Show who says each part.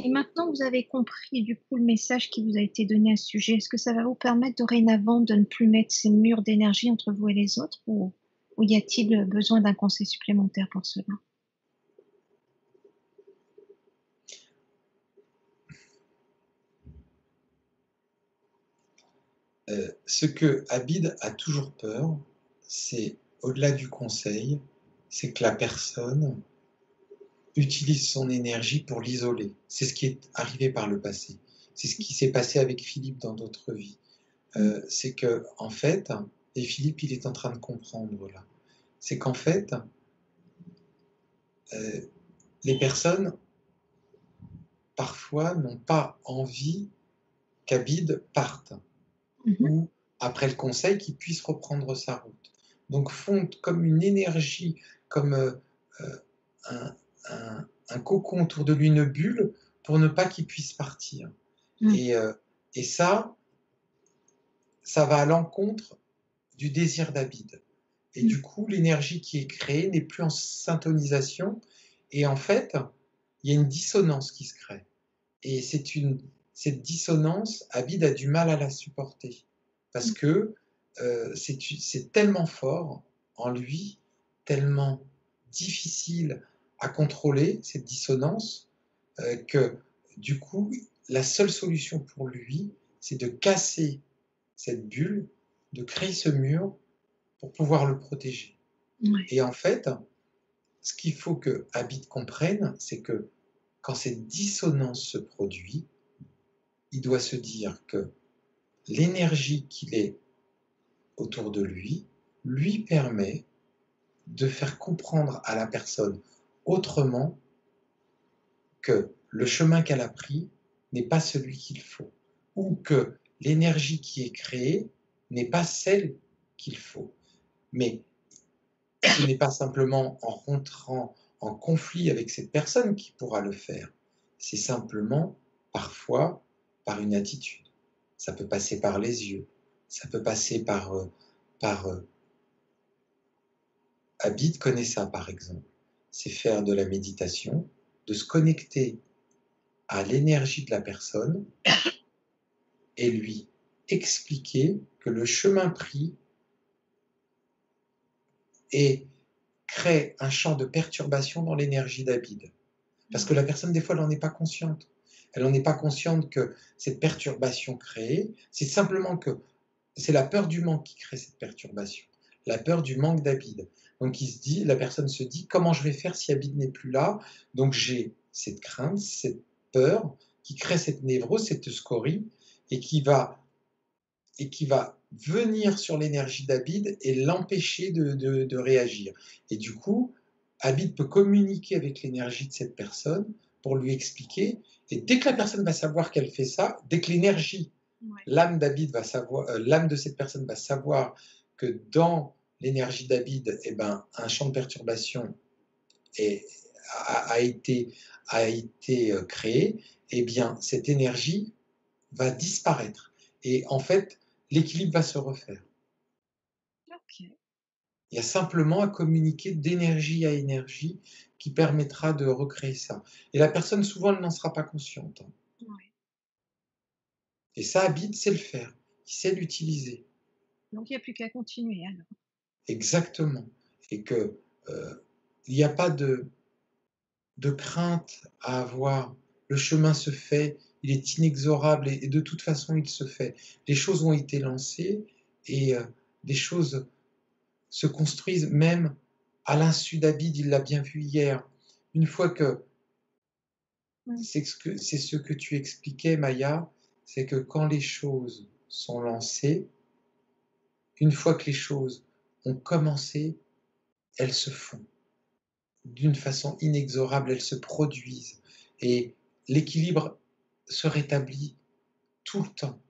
Speaker 1: Et maintenant que vous avez compris du coup le message qui vous a été donné à ce sujet, est-ce que ça va vous permettre dorénavant de ne plus mettre ces murs d'énergie entre vous et les autres ou y a-t-il besoin d'un conseil supplémentaire pour cela?
Speaker 2: Ce que Abid a toujours peur, c'est, au-delà du conseil, c'est que la personne utilise son énergie pour l'isoler. C'est ce qui est arrivé par le passé. C'est ce qui s'est passé avec Philippe dans d'autres vies.
Speaker 1: Mmh.
Speaker 2: C'est que, en fait, et Philippe, il est en train de comprendre là, c'est qu'en fait, euh, les personnes, parfois, n'ont pas envie qu'Abid parte,
Speaker 1: Mmh.
Speaker 2: ou, après le conseil, qu'il puisse reprendre sa route. Donc font comme une énergie, comme euh, un, un cocon autour de lui, une bulle, pour ne pas qu'il puisse partir.
Speaker 1: Mmh.
Speaker 2: Et, euh, et ça va à l'encontre du désir d'Abid. Et
Speaker 1: Mmh.
Speaker 2: du coup, l'énergie qui est créée n'est plus en syntonisation. Et en fait, il y a une dissonance qui se crée. Et cette dissonance, Abid a du mal à la supporter. Parce
Speaker 1: Mmh.
Speaker 2: que c'est tellement fort en lui, tellement difficile à contrôler, cette dissonance, que du coup, la seule solution pour lui, c'est de casser cette bulle, de créer ce mur pour pouvoir le protéger.
Speaker 1: Ouais.
Speaker 2: Et en fait, ce qu'il faut que Abid comprenne, c'est que quand cette dissonance se produit, il doit se dire que l'énergie qu'il est autour de lui permet de faire comprendre à la personne autrement que le chemin qu'elle a pris n'est pas celui qu'il faut, ou que l'énergie qui est créée n'est pas celle qu'il faut. Mais ce n'est pas simplement en rentrant en conflit avec cette personne qui pourra le faire, c'est simplement parfois par une attitude. Ça peut passer par les yeux, ça peut passer par Abid connaît ça par exemple, c'est faire de la méditation, de se connecter à l'énergie de la personne et lui expliquer que le chemin pris est, crée un champ de perturbation dans l'énergie d'Abid. Parce que la personne, des fois, elle n'en est pas consciente. Elle n'en est pas consciente que cette perturbation créée, c'est simplement que c'est la peur du manque qui crée cette perturbation. La peur du manque d'Abid. Donc la personne se dit, comment je vais faire si Abid n'est plus là? Donc j'ai cette crainte, cette peur qui crée cette névrose, cette scorie, et qui va venir sur l'énergie d'Abid et l'empêcher de réagir. Et du coup, Abid peut communiquer avec l'énergie de cette personne pour lui expliquer. Et dès que la personne va savoir qu'elle fait ça, dès que l'énergie,
Speaker 1: Ouais.
Speaker 2: l'âme d'Abid va savoir, l'âme de cette personne va savoir que dans l'énergie d'Abid, eh ben, un champ de perturbation est, a été, a été créé, eh bien, cette énergie va disparaître. Et en fait, l'équilibre va se refaire.
Speaker 1: OK.
Speaker 2: Il y a simplement à communiquer d'énergie à énergie qui permettra de recréer ça. Et la personne, souvent, elle n'en sera pas consciente, hein.
Speaker 1: Ouais.
Speaker 2: Et ça, Abid sait le faire. Il sait l'utiliser.
Speaker 1: Donc il y a plus qu'à continuer alors.
Speaker 2: Exactement. Et que il n'y a pas de crainte à avoir. Le chemin se fait, il est inexorable et de toute façon, il se fait. Les choses ont été lancées et des choses se construisent même à l'insu d'Abid, il l'a bien vu hier. Une fois que
Speaker 1: Mmh.
Speaker 2: c'est ce que tu expliquais, Maya, c'est que quand les choses sont lancées, une fois que les choses ont commencé, elles se font. D'une façon inexorable, elles se produisent. Et l'équilibre se rétablit tout le temps.